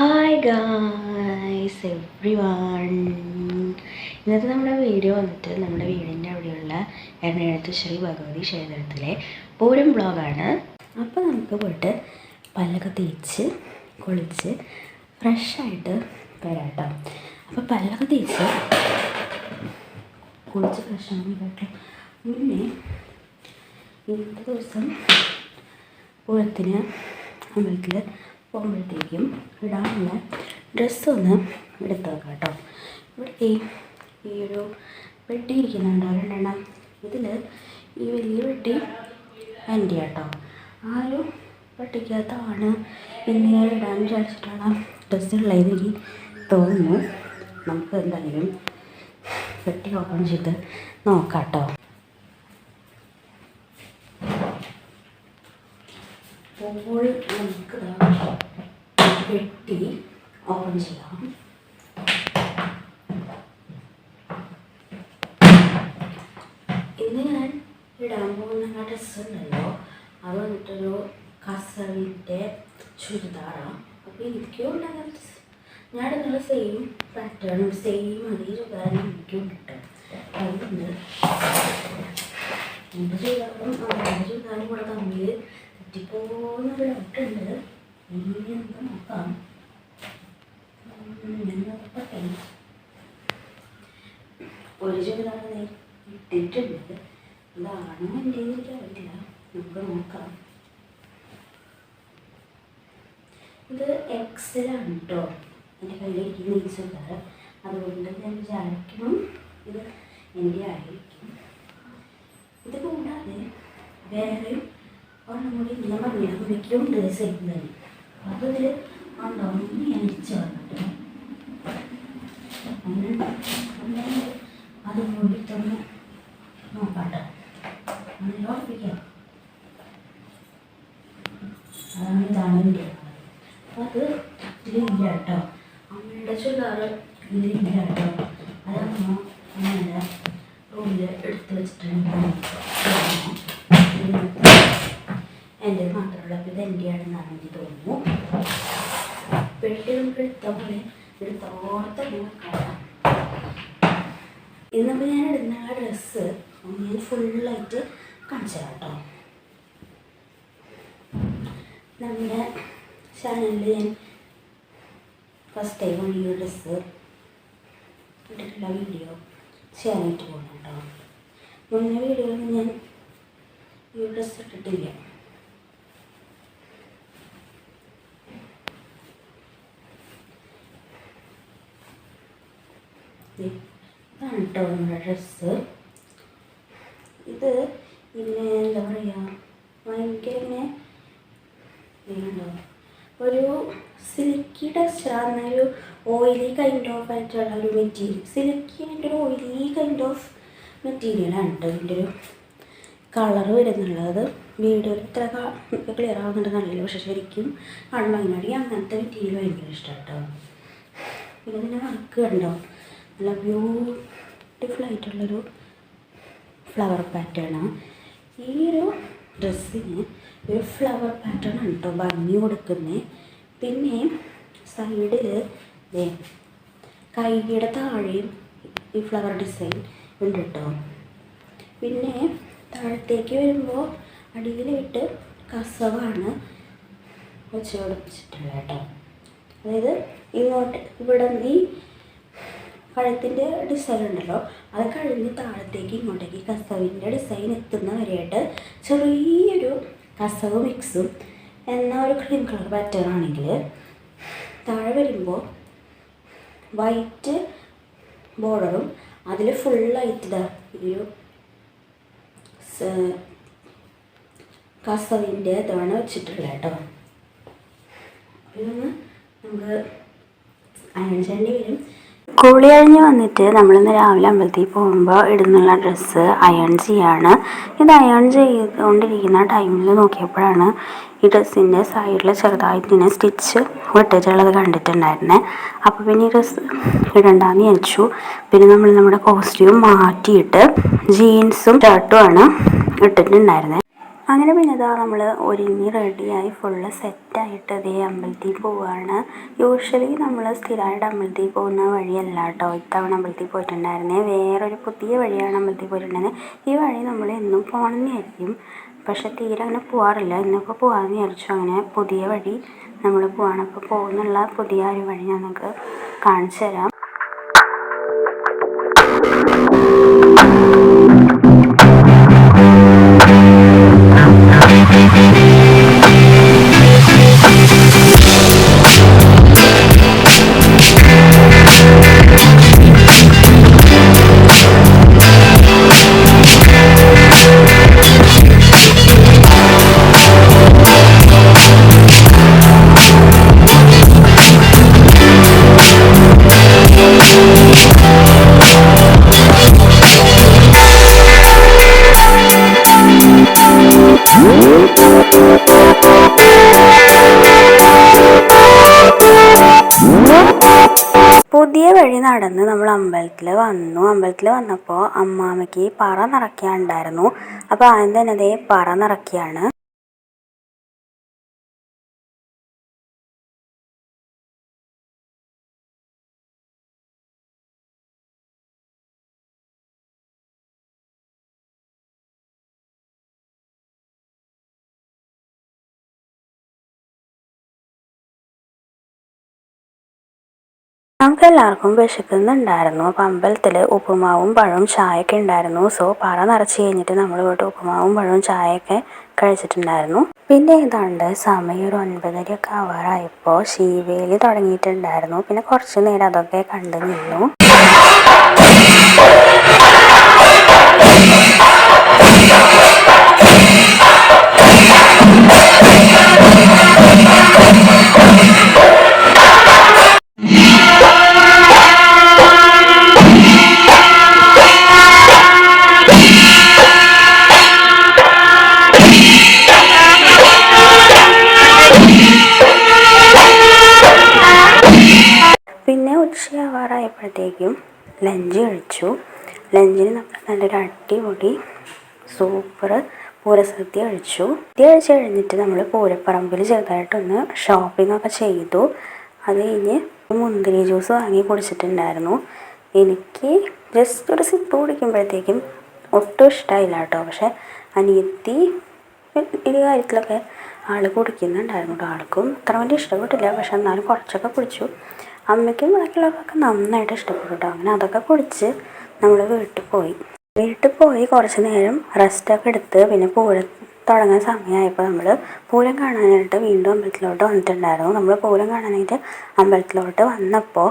Hi guys every one. ഇന്നത്തെ നമ്മുടെ video വന്നിട്ട് നമ്മുടെ വീടിൻ്റെ അവിടെയുള്ള എറണാകുളത്ത് ശ്രീ ഭഗവതി ക്ഷേത്രത്തിലെ പൂരം ബ്ലോഗാണ്. അപ്പോൾ നമുക്ക് പോയിട്ട് പല്ലൊക്കെ തേച്ച് കുളിച്ച് ഫ്രഷായിട്ട് വരാം കേട്ടോ. അപ്പോൾ പല്ലൊക്കെ തേച്ച് കുളിച്ച് ഫ്രഷാണ് കേട്ടോ. പിന്നെ ഇന്നത്തെ ദിവസം പൂരത്തിന് അമ്പലത്തിൽ പോകുമ്പോഴത്തേക്കും ഇടാനുള്ള ഡ്രസ്സൊന്ന് എടുത്ത് വെക്കാം കേട്ടോ. ഇവിടെ ഈ ഒരു പെട്ടി ഇരിക്കുന്നുണ്ടോ രണ്ടെണ്ണം. ഇതിൽ ഈ വലിയ പെട്ടി എൻ്റെ കേട്ടോ. ആ ഒരു പെട്ടിക്കകത്താണ് ഇന്ന് ഞാൻ ഇടാൻ വിചാരിച്ചിട്ടാണ് ഡ്രസ്സുള്ളത് എനിക്ക് തോന്നുന്നു. നമുക്ക് എന്തായാലും പെട്ടി ഓപ്പൺ ചെയ്ത് നോക്കാം കേട്ടോ. അപ്പോൾ നമുക്ക് പെട്ടി ഓപ്പൺ ചെയ്യാം. ഇന്ന് ഞാൻ ഇടാൻ പോകുന്ന ഡ്രസ്സ് ഉണ്ടല്ലോ, അത് വന്നിട്ടൊരു കസവിൻ്റെ ചുരിദാറാണ്. അപ്പോൾ എനിക്കും ഉണ്ടാകുന്ന ഞാൻ ഇടുന്നുള്ള സെയിം പാറ്റേൺ സെയിം അതേ ചുരിദാറിന് എനിക്കും കിട്ടും. അതുകൊണ്ട് എൻ്റെ ചുരിദാറും അവരുടെ ചുരിദാറും കൂടെ തമ്മിൽ തെറ്റിപ്പോകുന്ന ഡൗട്ടുണ്ട്. ഇനി നമുക്ക് നോക്കാം. ഒരു ചുരിദാർ ഇട്ടിട്ടുണ്ട്. ഇതാണോ എൻ്റെ എനിക്ക് അറിയില്ല, നമുക്ക് നോക്കാം. ഇത് എക്സലാണ് കേട്ടോ എൻ്റെ കയ്യിലിരിക്കുന്ന ഈ ചുരിദാർ. അതുകൊണ്ട് ഞാൻ വിചാരിക്കണം ഇത് എൻ്റെ ആയിരിക്കും. ഇത് കൂടാതെ വേറെയും ഒരെണ്ണം കൂടി ഞാൻ പറഞ്ഞില്ല, എനിക്കുണ്ട് സെയിം തന്നെ. അതിൽ ഉണ്ടോ ഒന്ന് ഞാൻ ഇരിച്ച് വന്നിട്ട് അത് കൂടിയിട്ടൊന്ന് നോക്കാട്ടോ. അങ്ങനെ ഉറപ്പിക്കാം. അതാണ് ഇതാണ് എൻ്റെ. അത് ഇതിലില്ല കേട്ടോ. അമ്മയുടെ ചുരിദാർ ഇതിലില്ല കേട്ടോ. അതമ്മ അമ്മയുടെ റൂമിൽ എടുത്ത് വെച്ചിട്ടുണ്ട്. എൻ്റെ മാത്രമുള്ള ഇത് എൻ്റെയാണെന്നാണ് എനിക്ക് തോന്നുന്നു. പെട്ടി നമുക്ക് എടുത്ത പോലെ എടുത്തോർത്ത കാണാം. ഇന്നിപ്പോൾ ഞാൻ ഇടുന്ന ആ ഡ്രസ്സ് ഞാൻ ഫുള്ളായിട്ട് കാണിച്ചു തരാം കേട്ടോ. നമ്മുടെ ചാനലിൽ ഞാൻ ഫസ്റ്റ് ടൈം ഈ ഡ്രസ്സ് ഇട്ടിട്ടുള്ള വീഡിയോ ചെയ്യാനായിട്ട് പോകണം കേട്ടോ. മുന്നേ വീഡിയോയിൽ ഞാൻ ഈ ഡ്രസ്സ് ഇട്ടിട്ടില്ല. ഇതാണ് കേട്ടോ നമ്മുടെ ഡ്രസ്സ്. ഇത് പിന്നെ എന്താ പറയുക, ഭയങ്കര ഇങ്ങനെ വേണ്ടോ ഒരു സിൽക്കി ടെക്സ്ചറാകുന്ന ഒരു ഓയിലി കൈൻഡ് ഓഫ് ആയിട്ടുള്ള ഒരു മെറ്റീരിയൽ. സിൽക്കി ആയിട്ട് ഒരു ഓയിലി കൈൻഡ് ഓഫ് മെറ്റീരിയലാണ് കേട്ടോ ഇതിൻ്റെ ഒരു കളർ വരുന്നുള്ളത്. വീഡിയോയിൽ ഇത്ര ക്ലിയർ ആവുന്നുണ്ടെന്നറിയില്ല, പക്ഷെ ശരിക്കും കാണുമ്പോൾ അതിനടി അങ്ങനത്തെ മെറ്റീരിയൽ ഭയങ്കര ഇഷ്ടം കേട്ടോ. പിന്നെ ഇതിൻ്റെ വർക്ക് കണ്ടോ, നല്ല ബ്യൂട്ടിഫുൾ ആയിട്ടുള്ളൊരു ഫ്ലവർ പാറ്റേണാണ്. ഈ ഒരു ഡ്രസ്സിന് ഒരു ഫ്ലവർ പാറ്റേൺ ആണ് കേട്ടോ ഭംഗി കൊടുക്കുന്നത്. പിന്നെ സൈഡിൽ കൈയുടെ താഴെയും ഈ ഫ്ലവർ ഡിസൈൻ ഉണ്ട് കേട്ടോ. പിന്നെ താഴത്തേക്ക് വരുമ്പോൾ അടിയിലായിട്ട് കസവാണ് വെച്ച് പിടിപ്പിച്ചിട്ടുള്ളത് കേട്ടോ. അതായത് ഇങ്ങോട്ട് ഇവിടെ ഈ കഴുത്തിൻ്റെ ഡിസൈൻ ഉണ്ടല്ലോ, അത് കഴിഞ്ഞ് താഴത്തേക്ക് ഇങ്ങോട്ടേക്ക് കസവിൻ്റെ ഡിസൈൻ എത്തുന്ന വരെയായിട്ട് ചെറിയൊരു കസവ് മിക്സും എന്ന ഒരു ക്രീം കളർ പാറ്റേൺ ആണെങ്കിൽ, താഴെ വരുമ്പോൾ വൈറ്റ് ബോർഡറും അതിൽ ഫുള്ളായിട്ട് ഒരു കസവിൻ്റെ ഇതാണ് വെച്ചിട്ടുള്ളത് കേട്ടോ. ഇതൊന്ന് നമുക്ക് അയൺ ചെയ്യേണ്ടി വരും. കുളി കഴിഞ്ഞ് വന്നിട്ട് നമ്മളിന്ന് രാവിലെ അമ്പലത്തിൽ പോകുമ്പോൾ ഇടുന്നുള്ള ഡ്രസ്സ് അയൺ ചെയ്യാണ്. ഇത് അയൺ ചെയ്തുകൊണ്ടിരിക്കുന്ന ടൈമിൽ നോക്കിയപ്പോഴാണ് ഈ ഡ്രസ്സിൻ്റെ സൈഡിൽ ചെറുതായിട്ട് ഇങ്ങനെ സ്റ്റിച്ച് വിട്ടിട്ടുള്ളത് കണ്ടിട്ടുണ്ടായിരുന്നേ. അപ്പോൾ പിന്നെ ഈ ഡ്രസ്സ് ഇടണ്ടെന്ന് വിചാരിച്ചു. പിന്നെ നമ്മൾ നമ്മുടെ കോസ്റ്റ്യൂം മാറ്റിയിട്ട് ജീൻസും ഷർട്ടുമാണ് ഇട്ടിട്ടുണ്ടായിരുന്നത്. അങ്ങനെ പിന്നെ ഇതാ നമ്മൾ ഒരുങ്ങി റെഡിയായി ഫുള്ള് സെറ്റായിട്ട് ഇതേ അമ്പലത്തിൽ പോവുകയാണ്. യൂഷ്വലി നമ്മൾ സ്ഥിരമായിട്ട് അമ്പലത്തിൽ പോകുന്ന വഴിയല്ല കേട്ടോ ഇത്തവണ അമ്പലത്തിൽ പോയിട്ടുണ്ടായിരുന്നേ. വേറൊരു പുതിയ വഴിയാണ് അമ്പലത്തിൽ പോയിട്ടുണ്ടായിരുന്നത്. ഈ വഴി നമ്മൾ എന്നും പോകണമെന്നായിരിക്കും, പക്ഷെ തീരെ അങ്ങനെ പോകാറില്ല. ഇന്നിപ്പോൾ പോകാമെന്ന് വിചാരിച്ചു. അങ്ങനെ പുതിയ വഴി നമ്മൾ പോവാണ്. അപ്പോൾ പോകുന്നുള്ള പുതിയ ഒരു വഴി ഞാൻ നിങ്ങൾക്ക് കാണിച്ചു തരാം. പുതിയ വഴി നടന്ന് നമ്മൾ അമ്പലത്തിൽ വന്നു. അമ്പലത്തിൽ വന്നപ്പോൾ അമ്മാമ്മയ്ക്ക് പറ നിറയ്ക്കാനുണ്ടായിരുന്നു. അപ്പോൾ ആദ്യം തന്നെ അതേ പറ നിറയ്ക്കുകയാണ്. നമുക്ക് എല്ലാവർക്കും വിശക്കുന്നുണ്ടായിരുന്നു. അപ്പോൾ അമ്പലത്തിൽ ഉപ്പുമാവും പഴവും ചായയൊക്കെ ഉണ്ടായിരുന്നു. സോ പറ നിറച്ച് കഴിഞ്ഞിട്ട് നമ്മൾ ഇവിടെ ഉപ്പുമാവും പഴവും ചായയൊക്കെ കഴിച്ചിട്ടുണ്ടായിരുന്നു. പിന്നെ ഏതാണ്ട് സമയം ഒരു 9:30 ആവാറായപ്പോൾ ശീവേലി തുടങ്ങിയിട്ടുണ്ടായിരുന്നു. പിന്നെ കുറച്ച് നേരം അതൊക്കെ കണ്ടു നിന്നു. പിന്നെ ഉച്ചയാവാറായപ്പോഴത്തേക്കും ലഞ്ച് കഴിച്ചു. ലഞ്ചിന് നമ്മൾ നല്ലൊരു അടിപൊളി സൂപ്പർ പൂരസദ്യ കഴിച്ചു. സദ്യ കഴിച്ച് കഴിഞ്ഞിട്ട് നമ്മൾ പൂരപ്പറമ്പിൽ ചെറുതായിട്ടൊന്ന് ഷോപ്പിംഗ് ഒക്കെ ചെയ്തു. അത് കഴിഞ്ഞ് മുന്തിരി ജ്യൂസ് വാങ്ങി കുടിച്ചിട്ടുണ്ടായിരുന്നു. എനിക്ക് ജസ്റ്റ് ഒരു സിപ്പ് കുടിക്കുമ്പോഴത്തേക്കും ഒട്ടും ഇഷ്ടമായില്ല കേട്ടോ. പക്ഷെ അനിയത്തി ഈ കാര്യത്തിലൊക്കെ ആൾ കുടിക്കുന്നുണ്ടായിരുന്നു കേട്ടോ. ആൾക്കും അത്ര വലിയ ഇഷ്ടപ്പെട്ടില്ല, പക്ഷെ എന്നാലും കുറച്ചൊക്കെ കുടിച്ചു. അമ്മയ്ക്കും ബാക്കിയുള്ളവർക്കൊക്കെ നന്നായിട്ട് ഇഷ്ടപ്പെട്ടു കേട്ടോ. അങ്ങനെ അതൊക്കെ കുടിച്ച് നമ്മൾ വീട്ടിൽ പോയി കുറച്ച് നേരം റെസ്റ്റൊക്കെ എടുത്ത് പിന്നെ പൂരം തുടങ്ങാൻ സമയമായപ്പോൾ നമ്മൾ പൂരം കാണാനായിട്ട് വീണ്ടും അമ്പലത്തിലോട്ട് വന്നിട്ടുണ്ടായിരുന്നു. നമ്മൾ പൂരം കാണാനായിട്ട് അമ്പലത്തിലോട്ട് വന്നപ്പോൾ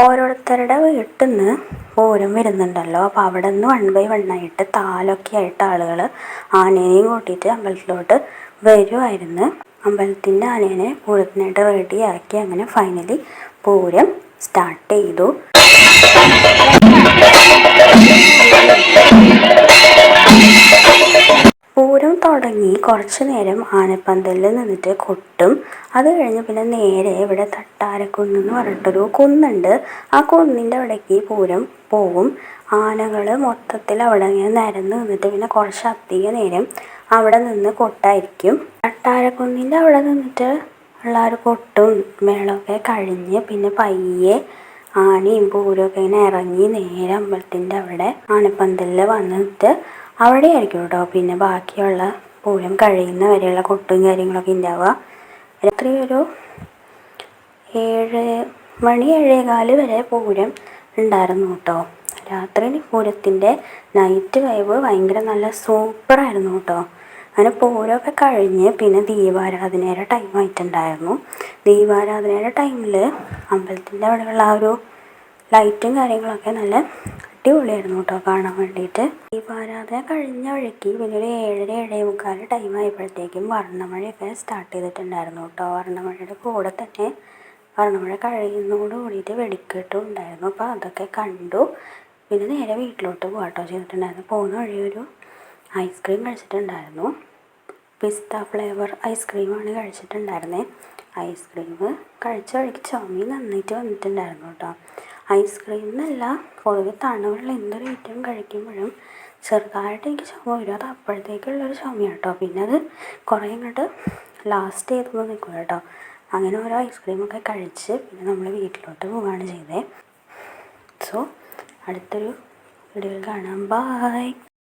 ഓരോരുത്തരുടെ വീട്ടിൽ നിന്ന് പൂരം വരുന്നുണ്ടല്ലോ. അപ്പോൾ അവിടെ നിന്ന് 1 by 1 ആയിട്ട് താലൊക്കെ ആയിട്ട് ആളുകൾ ആനേനെയും കൂട്ടിയിട്ട് അമ്പലത്തിലോട്ട് വരുമായിരുന്നു. അമ്പലത്തിൻ്റെ ആനേനെ പൂരത്തിനായിട്ട് റെഡിയാക്കി അങ്ങനെ ഫൈനലി പൂരം സ്റ്റാർട്ട് ചെയ്തു. പൂരം തുടങ്ങി കുറച്ച് നേരം ആനപ്പന്തലിൽ നിന്നിട്ട് കൊട്ടും. അത് കഴിഞ്ഞ് പിന്നെ നേരെ ഇവിടെ തട്ടാരക്കുന്ന് എന്ന് പറഞ്ഞിട്ടൊരു കുന്നുണ്ട്. ആ കുന്നിൻ്റെ അവിടേക്ക് പൂരം പോവും. ആനകൾ മൊത്തത്തിൽ അവിടെ ഇങ്ങനെ നിരന്ന് നിന്നിട്ട് പിന്നെ കുറച്ച് അധികം നേരം അവിടെ നിന്ന് കൊട്ടായിരിക്കും. തട്ടാരക്കുന്നിൻ്റെ അവിടെ നിന്നിട്ട് ഉള്ള ഒരു കൊട്ടും മേളമൊക്കെ കഴിഞ്ഞ് പിന്നെ പയ്യെ ആനയും പൂരമൊക്കെ ഇങ്ങനെ ഇറങ്ങി നേരെ അമ്പലത്തിൻ്റെ അവിടെ ആനപ്പന്തലിൽ വന്നിട്ട് അവിടെ ആയിരിക്കും കേട്ടോ പിന്നെ ബാക്കിയുള്ള പൂരം കഴിയുന്ന വരെയുള്ള കൊട്ടും കാര്യങ്ങളൊക്കെ ഉണ്ടാവുക. രാത്രി ഒരു 7 മണി 7:15 വരെ പൂരം ഉണ്ടായിരുന്നു കേട്ടോ. രാത്രി പൂരത്തിൻ്റെ നൈറ്റ് വൈബ് ഭയങ്കര നല്ല സൂപ്പറായിരുന്നു കേട്ടോ. അങ്ങനെ പൂരമൊക്കെ കഴിഞ്ഞ് പിന്നെ ദീപാരാധനയുടെ ടൈം ആയിട്ടുണ്ടായിരുന്നു. ദീപാരാധനയുടെ ടൈമിൽ അമ്പലത്തിൻ്റെ അവിടെയുള്ള ആ ഒരു ലൈറ്റും കാര്യങ്ങളൊക്കെ നല്ല അടിപൊളിയായിരുന്നു കേട്ടോ കാണാൻ വേണ്ടിയിട്ട്. ദീപാരാധന കഴിഞ്ഞ വഴിക്ക് പിന്നെ ഒരു 7:30 7:45 ടൈം ആയപ്പോഴത്തേക്കും വർണ്ണമഴയൊക്കെ സ്റ്റാർട്ട് ചെയ്തിട്ടുണ്ടായിരുന്നു കേട്ടോ. വർണ്ണമഴയുടെ കൂടെ തന്നെ വർണ്ണമഴ കഴിയുന്നതോട് കൂടിയിട്ട് വെടിക്കെട്ടും ഉണ്ടായിരുന്നു. അപ്പോൾ അതൊക്കെ കണ്ടു. പിന്നെ നേരെ വീട്ടിലോട്ട് പോകാട്ടോ ചെയ്തിട്ടുണ്ടായിരുന്നു. പോകുന്ന വഴി ഒരു ഐസ്ക്രീം കഴിച്ചിട്ടുണ്ടായിരുന്നു. പിസ്ത ഫ്ലേവർ ഐസ്ക്രീമാണ് കഴിച്ചിട്ടുണ്ടായിരുന്നത്. ഐസ്ക്രീം കഴിച്ച വഴിക്ക് ചുമ നന്നായിട്ട് വന്നിട്ടുണ്ടായിരുന്നു കേട്ടോ. ഐസ്ക്രീം എന്നല്ല പൊതുവെ തണുവുള്ള എന്തൊരു ഐറ്റം കഴിക്കുമ്പോഴും ചെറുതായിട്ട് എനിക്ക് ചുമ വരും, അത് അപ്പോഴത്തേക്കുള്ളൊരു ചുമയാണ് കേട്ടോ. പിന്നെ അത് കുറേ ഇങ്ങോട്ട് ലാസ്റ്റ് ചെയ്തൊന്നും നിൽക്കും കേട്ടോ. അങ്ങനെ ഓരോ ഐസ്ക്രീമൊക്കെ കഴിച്ച് പിന്നെ നമ്മൾ വീട്ടിലോട്ട് പോവുകയാണ് ചെയ്തത്. സോ അടുത്തൊരു വീഡിയോയിൽ കാണാം. ബായ്.